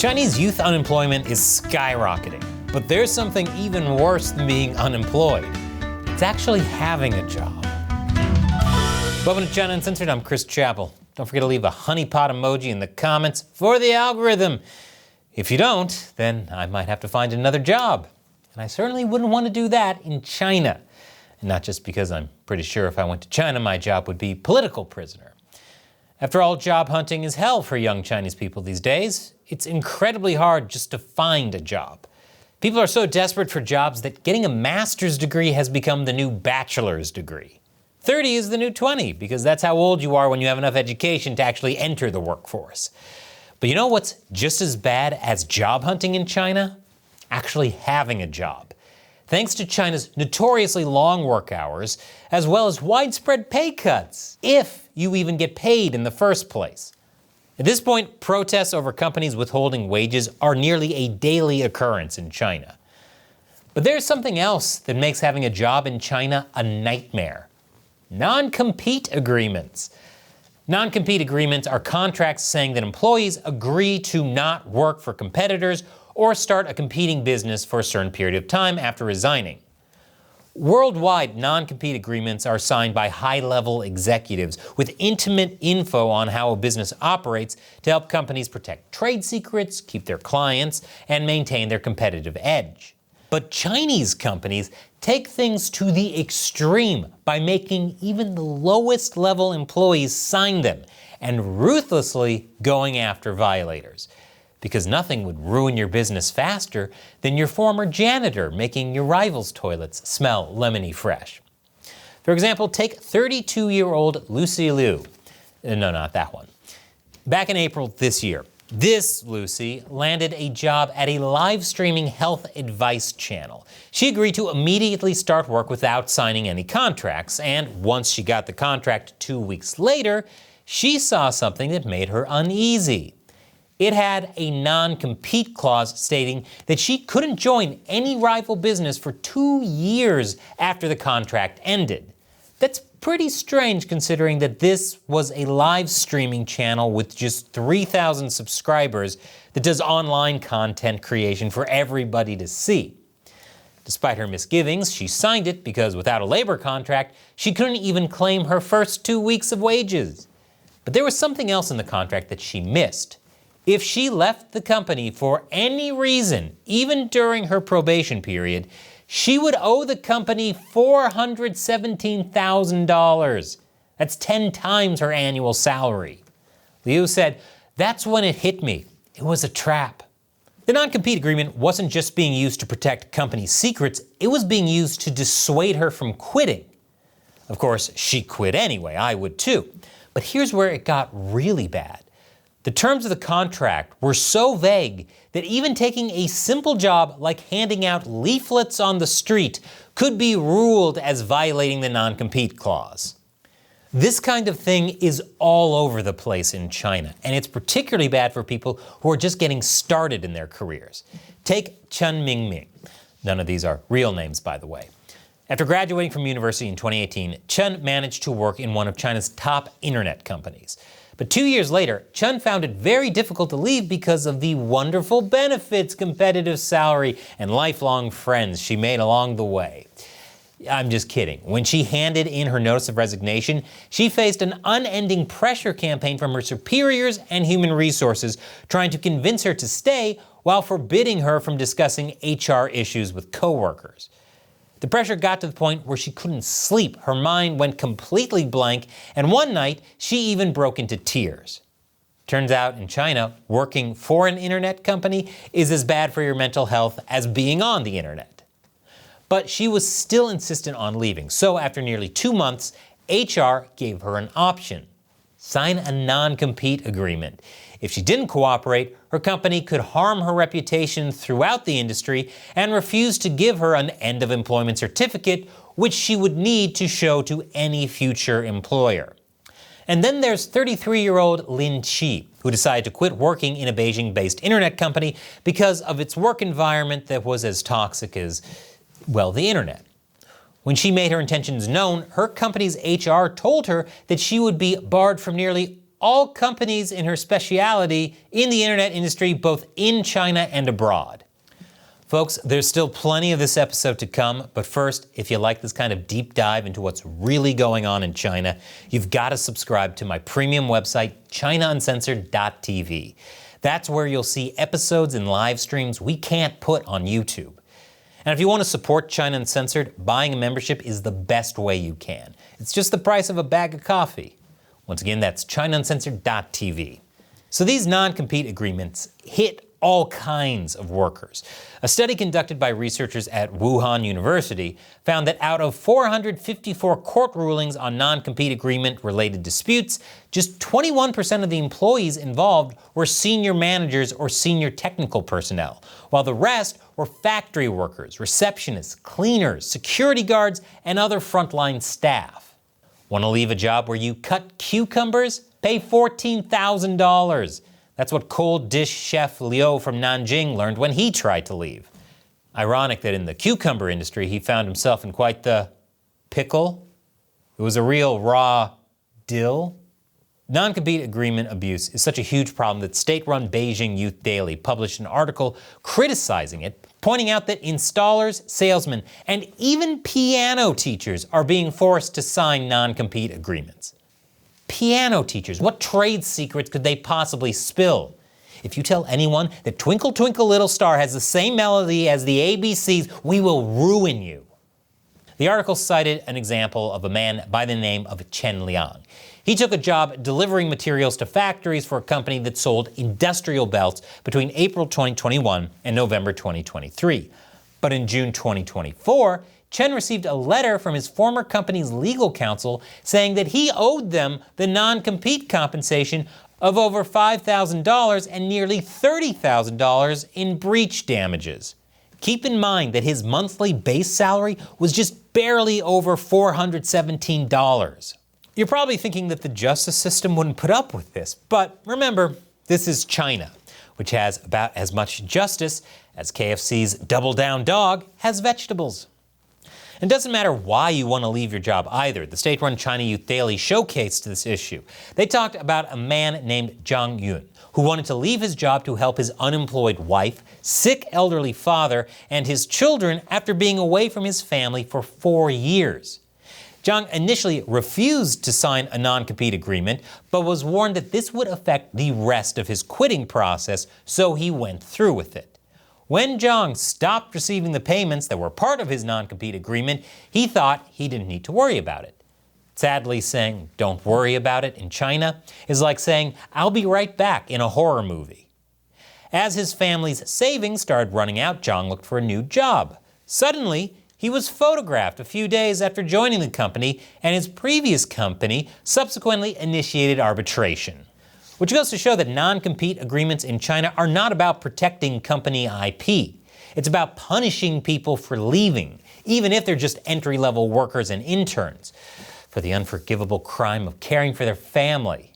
Chinese youth unemployment is skyrocketing, but there's something even worse than being unemployed. It's actually having a job. Welcome to China Uncensored, I'm Chris Chappell. Don't forget to leave a honeypot emoji in the comments for the algorithm. If you don't, then I might have to find another job. And I certainly wouldn't want to do that in China. And not just because I'm pretty sure if I went to China, my job would be political prisoner. After all, job hunting is hell for young Chinese people these days. It's incredibly hard just to find a job. People are so desperate for jobs that getting a master's degree has become the new bachelor's degree. 30 is the new 20, because that's how old you are when you have enough education to actually enter the workforce. But you know what's just as bad as job hunting in China? Actually having a job. Thanks to China's notoriously long work hours, as well as widespread pay cuts, if you even get paid in the first place. At this point, protests over companies withholding wages are nearly a daily occurrence in China. But there's something else that makes having a job in China a nightmare. Non-compete agreements. Non-compete agreements are contracts saying that employees agree to not work for competitors or start a competing business for a certain period of time after resigning. Worldwide, non-compete agreements are signed by high-level executives with intimate info on how a business operates to help companies protect trade secrets, keep their clients, and maintain their competitive edge. But Chinese companies take things to the extreme by making even the lowest level employees sign them and ruthlessly going after violators. Because nothing would ruin your business faster than your former janitor making your rival's toilets smell lemony fresh. For example, take 32-year-old Lucy Liu. No, not that one. Back in April this year, this Lucy landed a job at a live streaming health advice channel. She agreed to immediately start work without signing any contracts, and once she got the contract 2 weeks later, she saw something that made her uneasy. It had a non-compete clause stating that she couldn't join any rival business for 2 years after the contract ended. That's pretty strange considering that this was a live streaming channel with just 3,000 subscribers that does online content creation for everybody to see. Despite her misgivings, she signed it because without a labor contract, she couldn't even claim her first 2 weeks of wages. But there was something else in the contract that she missed. If she left the company for any reason, even during her probation period, she would owe the company $417,000. That's 10 times her annual salary. Liu said, "That's when it hit me. It was a trap." The non-compete agreement wasn't just being used to protect company secrets, it was being used to dissuade her from quitting. Of course, she quit anyway, I would too. But here's where it got really bad. The terms of the contract were so vague that even taking a simple job like handing out leaflets on the street could be ruled as violating the non-compete clause. This kind of thing is all over the place in China, and it's particularly bad for people who are just getting started in their careers. Take Chen Mingming. None of these are real names, by the way. After graduating from university in 2018, Chen managed to work in one of China's top internet companies. But 2 years later, Chen found it very difficult to leave because of the wonderful benefits, competitive salary, and lifelong friends she made along the way. I'm just kidding. When she handed in her notice of resignation, she faced an unending pressure campaign from her superiors and human resources trying to convince her to stay while forbidding her from discussing HR issues with coworkers. The pressure got to the point where she couldn't sleep, her mind went completely blank, and one night she even broke into tears. Turns out in China, working for an internet company is as bad for your mental health as being on the internet. But she was still insistent on leaving, so after nearly 2 months, HR gave her an option. Sign a non-compete agreement. If she didn't cooperate, her company could harm her reputation throughout the industry and refuse to give her an end-of-employment certificate, which she would need to show to any future employer. And then there's 33-year-old Lin Qi, who decided to quit working in a Beijing-based internet company because of its work environment that was as toxic as, well, the internet. When she made her intentions known, her company's HR told her that she would be barred from nearly all companies in her specialty in the internet industry, both in China and abroad. Folks, there's still plenty of this episode to come, but first, if you like this kind of deep dive into what's really going on in China, you've got to subscribe to my premium website, ChinaUncensored.tv. That's where you'll see episodes and live streams we can't put on YouTube. And if you want to support China Uncensored, buying a membership is the best way you can. It's just the price of a bag of coffee. Once again, that's ChinaUncensored.tv. So these non-compete agreements hit all kinds of workers. A study conducted by researchers at Wuhan University found that out of 454 court rulings on non-compete agreement-related disputes, just 21% of the employees involved were senior managers or senior technical personnel, while the rest were factory workers, receptionists, cleaners, security guards, and other frontline staff. Want to leave a job where you cut cucumbers? Pay $14,000. That's what cold dish chef Liu from Nanjing learned when he tried to leave. Ironic that in the cucumber industry he found himself in quite the pickle. It was a real raw dill. Non-compete agreement abuse is such a huge problem that state-run Beijing Youth Daily published an article criticizing it, pointing out that installers, salesmen, and even piano teachers are being forced to sign non-compete agreements. Piano teachers, what trade secrets could they possibly spill? If you tell anyone that Twinkle Twinkle Little Star has the same melody as the ABCs, we will ruin you. The article cited an example of a man by the name of Chen Liang. He took a job delivering materials to factories for a company that sold industrial belts between April 2021 and November 2023. But in June 2024, Chen received a letter from his former company's legal counsel saying that he owed them the non-compete compensation of over $5,000 and nearly $30,000 in breach damages. Keep in mind that his monthly base salary was just barely over $417. You're probably thinking that the justice system wouldn't put up with this, but remember, this is China, which has about as much justice as KFC's Double Down Dog has vegetables. It doesn't matter why you want to leave your job either. The state-run China Youth Daily showcased this issue. They talked about a man named Zhang Yun, who wanted to leave his job to help his unemployed wife, sick elderly father, and his children after being away from his family for 4 years. Zhang initially refused to sign a non-compete agreement, but was warned that this would affect the rest of his quitting process, so he went through with it. When Zhang stopped receiving the payments that were part of his non-compete agreement, he thought he didn't need to worry about it. Sadly, saying, "Don't worry about it" in China is like saying, "I'll be right back" in a horror movie. As his family's savings started running out, Zhang looked for a new job. Suddenly, he was photographed a few days after joining the company, and his previous company subsequently initiated arbitration. Which goes to show that non-compete agreements in China are not about protecting company IP. It's about punishing people for leaving, even if they're just entry-level workers and interns, for the unforgivable crime of caring for their family.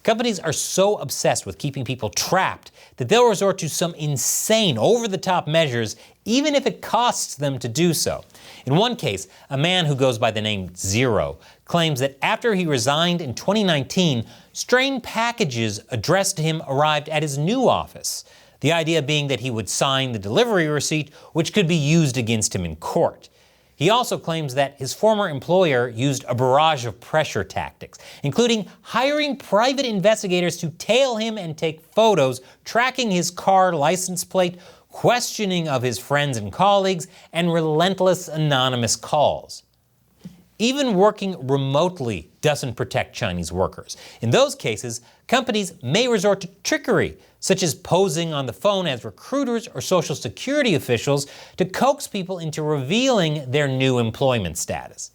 Companies are so obsessed with keeping people trapped that they'll resort to some insane, over-the-top measures, even if it costs them to do so. In one case, a man who goes by the name Zero claims that after he resigned in 2019, strange packages addressed to him arrived at his new office, the idea being that he would sign the delivery receipt, which could be used against him in court. He also claims that his former employer used a barrage of pressure tactics, including hiring private investigators to tail him and take photos, tracking his car license plate, questioning of his friends and colleagues, and relentless anonymous calls. Even working remotely doesn't protect Chinese workers. In those cases, companies may resort to trickery, such as posing on the phone as recruiters or social security officials to coax people into revealing their new employment status.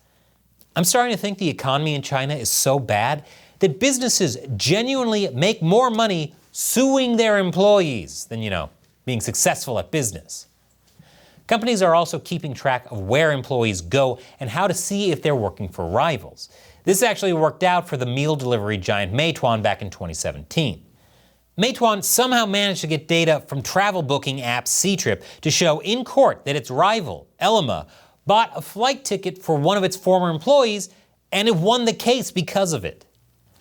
I'm starting to think the economy in China is so bad that businesses genuinely make more money suing their employees than, being successful at business. Companies are also keeping track of where employees go and how to see if they're working for rivals. This actually worked out for the meal delivery giant Meituan back in 2017. Meituan somehow managed to get data from travel booking app Ctrip to show in court that its rival, Ele.me, bought a flight ticket for one of its former employees, and it won the case because of it.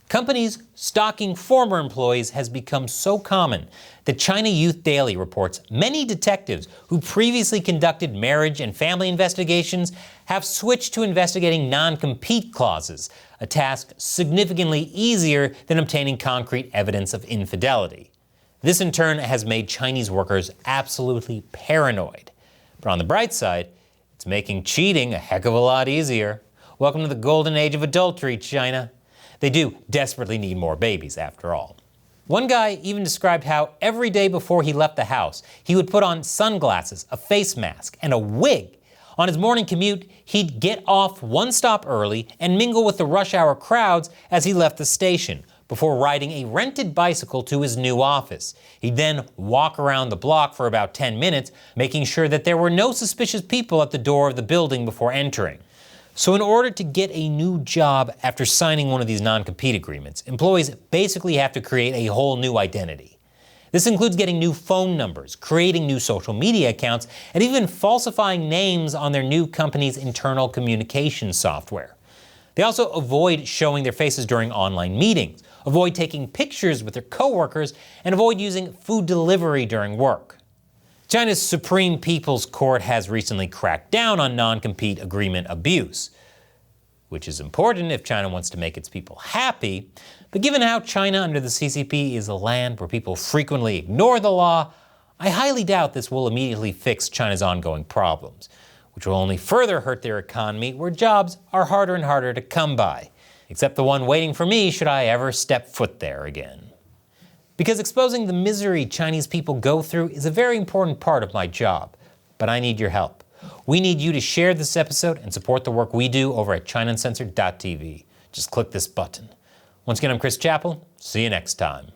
Companies stalking former employees has become so common that China Youth Daily reports many detectives who previously conducted marriage and family investigations have switched to investigating non-compete clauses, a task significantly easier than obtaining concrete evidence of infidelity. This in turn has made Chinese workers absolutely paranoid. But on the bright side, it's making cheating a heck of a lot easier. Welcome to the golden age of adultery, China. They do desperately need more babies, after all. One guy even described how every day before he left the house, he would put on sunglasses, a face mask, and a wig. On his morning commute, he'd get off one stop early and mingle with the rush hour crowds as he left the station, before riding a rented bicycle to his new office. He'd then walk around the block for about 10 minutes, making sure that there were no suspicious people at the door of the building before entering. So in order to get a new job after signing one of these non-compete agreements, employees basically have to create a whole new identity. This includes getting new phone numbers, creating new social media accounts, and even falsifying names on their new company's internal communication software. They also avoid showing their faces during online meetings, avoid taking pictures with their coworkers, and avoid using food delivery during work. China's Supreme People's Court has recently cracked down on non-compete agreement abuse, which is important if China wants to make its people happy, but given how China under the CCP is a land where people frequently ignore the law, I highly doubt this will immediately fix China's ongoing problems, which will only further hurt their economy where jobs are harder and harder to come by, except the one waiting for me should I ever step foot there again. Because exposing the misery Chinese people go through is a very important part of my job, but I need your help. We need you to share this episode and support the work we do over at ChinaUncensored.tv. Just click this button. Once again, I'm Chris Chappell. See you next time.